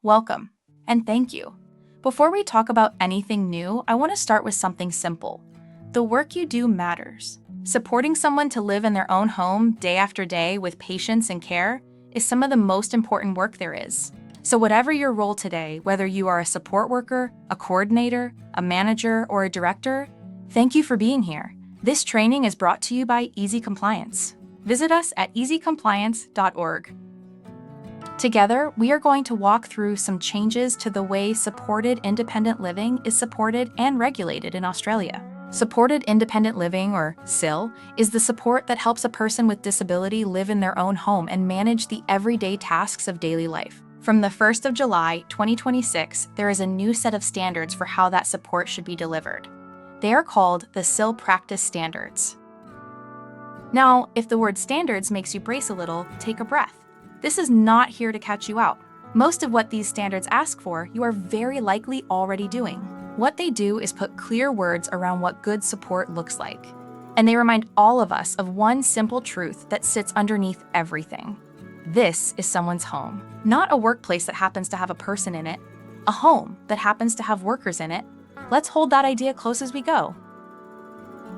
Welcome, and thank you. Before we talk about anything new, I want to start with something simple. The work you do matters. Supporting someone to live in their own home day after day with patience and care is some of the most important work there is. So whatever your role today, whether you are a support worker, a coordinator, a manager, or a director, thank you for being here. This training is brought to you by Easy Compliance. Visit us at easycompliance.org. Together, we are going to walk through some changes to the way supported independent living is supported and regulated in Australia. Supported independent living, or SIL, is the support that helps a person with disability live in their own home and manage the everyday tasks of daily life. From the 1st of July, 2026, there is a new set of standards for how that support should be delivered. They are called the SIL Practice Standards. Now, if the word standards makes you brace a little, take a breath. This is not here to catch you out. Most of what these standards ask for, you are very likely already doing. What they do is put clear words around what good support looks like. And they remind all of us of one simple truth that sits underneath everything. This is someone's home. Not a workplace that happens to have a person in it, a home that happens to have workers in it. Let's hold that idea close as we go.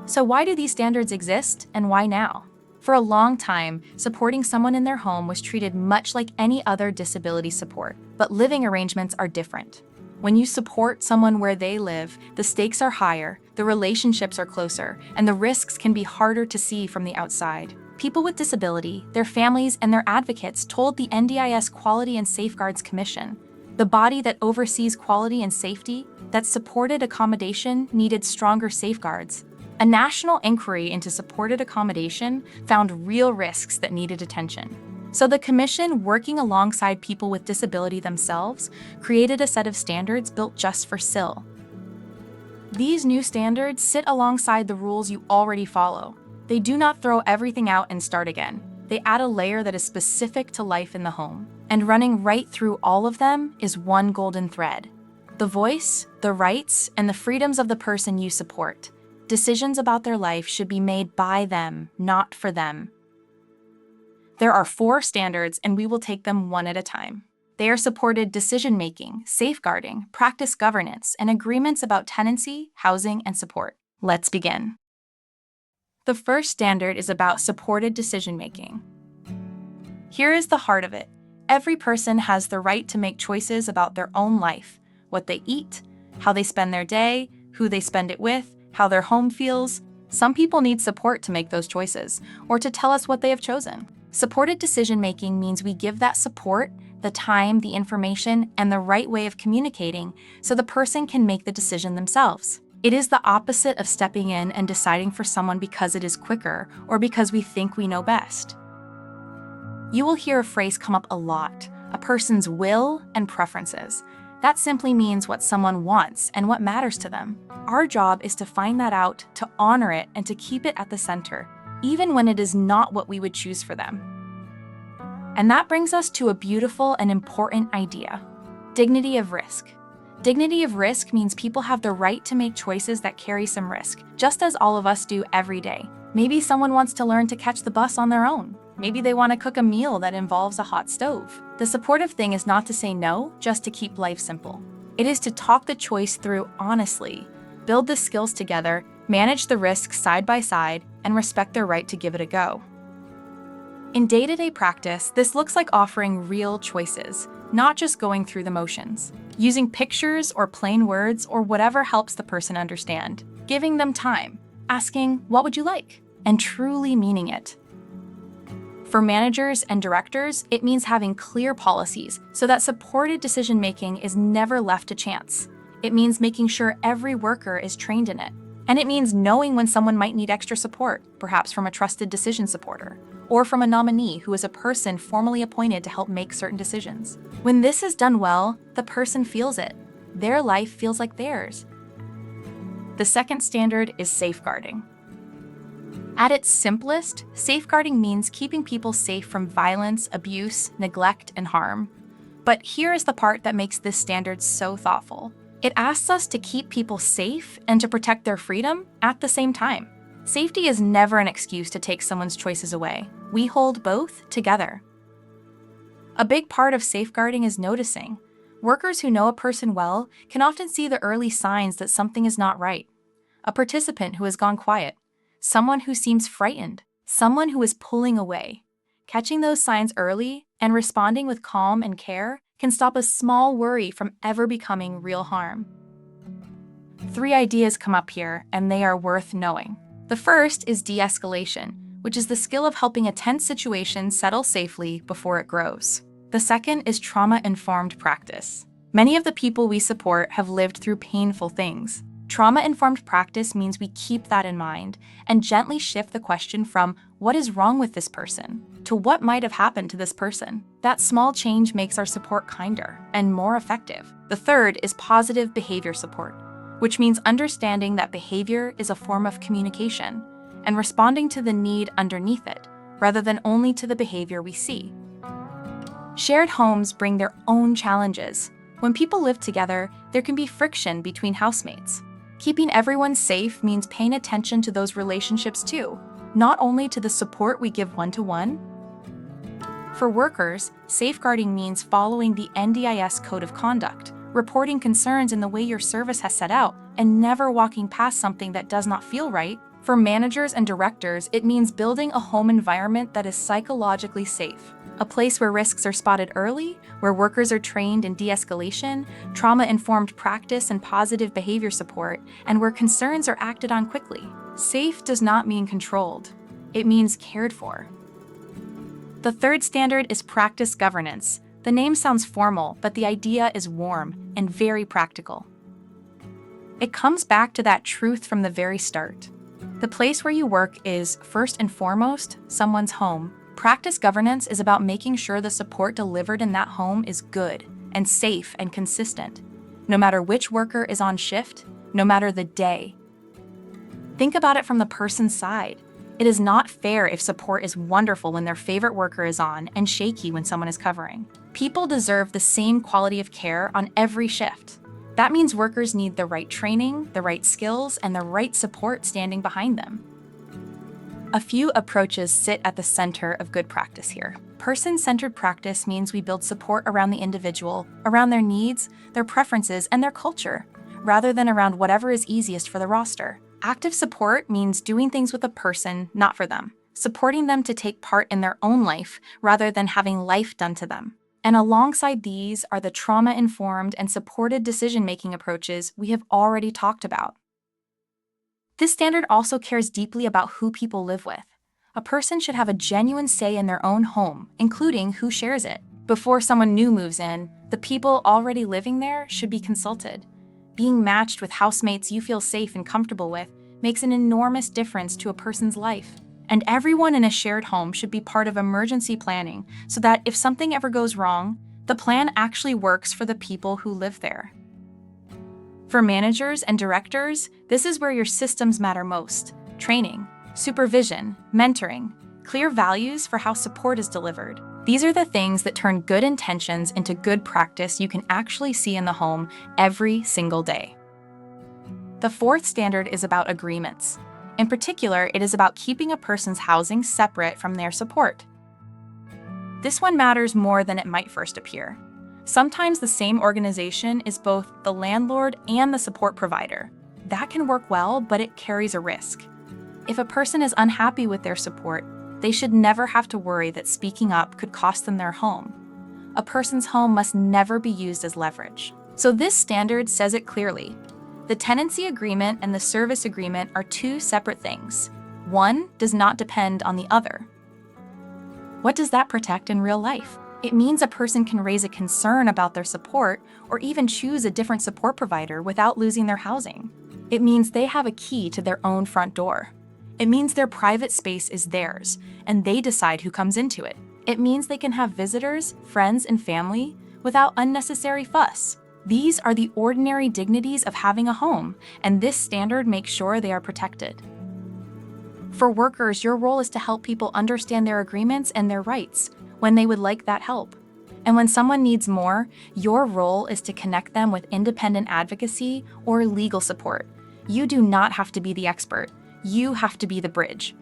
So why do these standards exist, and why now? For a long time, supporting someone in their home was treated much like any other disability support, but living arrangements are different. When you support someone where they live, the stakes are higher, the relationships are closer, and the risks can be harder to see from the outside. People with disability, their families, and their advocates told the NDIS Quality and Safeguards Commission, the body that oversees quality and safety, that supported accommodation needed stronger safeguards. A national inquiry into supported accommodation found real risks that needed attention. So the Commission, working alongside people with disability themselves, created a set of standards built just for SIL. These new standards sit alongside the rules you already follow. They do not throw everything out and start again. They add a layer that is specific to life in the home. And running right through all of them is one golden thread: the voice, the rights, and the freedoms of the person you support. Decisions about their life should be made by them, not for them. There are 4 standards, and we will take them one at a time. They are supported decision-making, safeguarding, practice governance, and agreements about tenancy, housing, and support. Let's begin. The first standard is about supported decision-making. Here is the heart of it. Every person has the right to make choices about their own life, what they eat, how they spend their day, who they spend it with, how their home feels. Some people need support to make those choices, or to tell us what they have chosen. Supported decision-making means we give that support, the time, the information, and the right way of communicating so the person can make the decision themselves. It is the opposite of stepping in and deciding for someone because it is quicker or because we think we know best. You will hear a phrase come up a lot: a person's will and preferences. That simply means what someone wants and what matters to them. Our job is to find that out, to honor it, and to keep it at the center, even when it is not what we would choose for them. And that brings us to a beautiful and important idea: dignity of risk. Dignity of risk means people have the right to make choices that carry some risk, just as all of us do every day. Maybe someone wants to learn to catch the bus on their own. Maybe they want to cook a meal that involves a hot stove. The supportive thing is not to say no, just to keep life simple. It is to talk the choice through honestly, build the skills together, manage the risks side by side, and respect their right to give it a go. In day-to-day practice, this looks like offering real choices, not just going through the motions. Using pictures or plain words or whatever helps the person understand. Giving them time, asking, "What would you like?" and truly meaning it. For managers and directors, it means having clear policies so that supported decision-making is never left to chance. It means making sure every worker is trained in it. And it means knowing when someone might need extra support, perhaps from a trusted decision supporter, or from a nominee who is a person formally appointed to help make certain decisions. When this is done well, the person feels it. Their life feels like theirs. The second standard is safeguarding. At its simplest, safeguarding means keeping people safe from violence, abuse, neglect, and harm. But here is the part that makes this standard so thoughtful. It asks us to keep people safe and to protect their freedom at the same time. Safety is never an excuse to take someone's choices away. We hold both together. A big part of safeguarding is noticing. Workers who know a person well can often see the early signs that something is not right. A participant who has gone quiet, someone who seems frightened, someone who is pulling away. Catching those signs early and responding with calm and care can stop a small worry from ever becoming real harm. 3 ideas come up here, and they are worth knowing. The first is de-escalation, which is the skill of helping a tense situation settle safely before it grows. The second is trauma-informed practice. Many of the people we support have lived through painful things. Trauma-informed practice means we keep that in mind and gently shift the question from "what is wrong with this person?" to "what might have happened to this person?" That small change makes our support kinder and more effective. The third is positive behavior support, which means understanding that behavior is a form of communication and responding to the need underneath it, rather than only to the behavior we see. Shared homes bring their own challenges. When people live together, there can be friction between housemates. Keeping everyone safe means paying attention to those relationships too, not only to the support we give one-to-one. For workers, safeguarding means following the NDIS Code of Conduct, reporting concerns in the way your service has set out, and never walking past something that does not feel right. For managers and directors, it means building a home environment that is psychologically safe. A place where risks are spotted early, where workers are trained in de-escalation, trauma-informed practice and positive behavior support, and where concerns are acted on quickly. Safe does not mean controlled. It means cared for. The third standard is practice governance. The name sounds formal, but the idea is warm and very practical. It comes back to that truth from the very start. The place where you work is, first and foremost, someone's home. Practice governance is about making sure the support delivered in that home is good and safe and consistent, no matter which worker is on shift, no matter the day. Think about it from the person's side. It is not fair if support is wonderful when their favorite worker is on and shaky when someone is covering. People deserve the same quality of care on every shift. That means workers need the right training, the right skills, and the right support standing behind them. A few approaches sit at the center of good practice here. Person-centered practice means we build support around the individual, around their needs, their preferences, and their culture, rather than around whatever is easiest for the roster. Active support means doing things with a person, not for them, supporting them to take part in their own life rather than having life done to them. And alongside these are the trauma-informed and supported decision-making approaches we have already talked about. This standard also cares deeply about who people live with. A person should have a genuine say in their own home, including who shares it. Before someone new moves in, the people already living there should be consulted. Being matched with housemates you feel safe and comfortable with makes an enormous difference to a person's life. And everyone in a shared home should be part of emergency planning so that if something ever goes wrong, the plan actually works for the people who live there. For managers and directors, this is where your systems matter most. Training, supervision, mentoring, clear values for how support is delivered. These are the things that turn good intentions into good practice you can actually see in the home every single day. The fourth standard is about agreements. In particular, it is about keeping a person's housing separate from their support. This one matters more than it might first appear. Sometimes the same organization is both the landlord and the support provider. That can work well, but it carries a risk. If a person is unhappy with their support, they should never have to worry that speaking up could cost them their home. A person's home must never be used as leverage. So this standard says it clearly. The tenancy agreement and the service agreement are two separate things. One does not depend on the other. What does that protect in real life? It means a person can raise a concern about their support or even choose a different support provider without losing their housing. It means they have a key to their own front door. It means their private space is theirs, and they decide who comes into it. It means they can have visitors, friends, and family without unnecessary fuss. These are the ordinary dignities of having a home, and this standard makes sure they are protected. For workers, your role is to help people understand their agreements and their rights when they would like that help. And when someone needs more, your role is to connect them with independent advocacy or legal support. You do not have to be the expert. You have to be the bridge.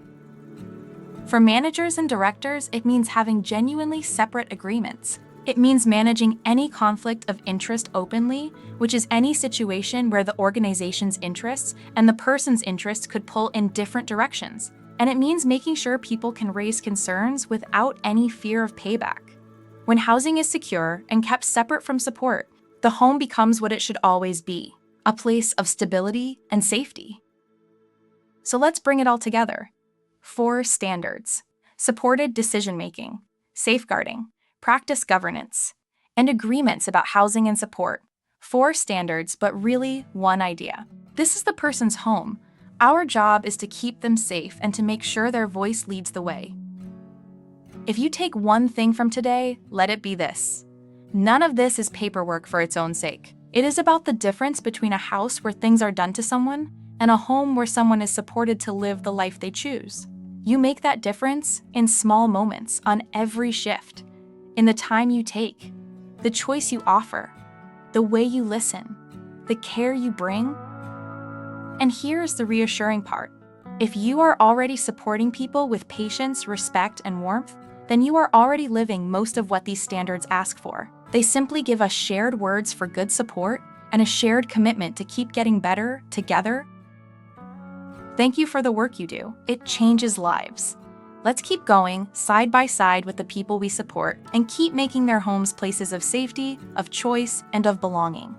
For managers and directors, it means having genuinely separate agreements. It means managing any conflict of interest openly, which is any situation where the organization's interests and the person's interests could pull in different directions. And it means making sure people can raise concerns without any fear of payback. When housing is secure and kept separate from support, the home becomes what it should always be, a place of stability and safety. So let's bring it all together. 4 standards: supported decision-making, safeguarding, practice governance, and agreements about housing and support. 4 standards, but really one idea. This is the person's home. Our job is to keep them safe and to make sure their voice leads the way. If you take one thing from today, let it be this: none of this is paperwork for its own sake. It is about the difference between a house where things are done to someone and a home where someone is supported to live the life they choose. You make that difference in small moments on every shift, in the time you take, the choice you offer, the way you listen, the care you bring. And here's the reassuring part. If you are already supporting people with patience, respect, and warmth, then you are already living most of what these standards ask for. They simply give us shared words for good support and a shared commitment to keep getting better together. Thank you for the work you do. It changes lives. Let's keep going side by side with the people we support and keep making their homes places of safety, of choice, and of belonging.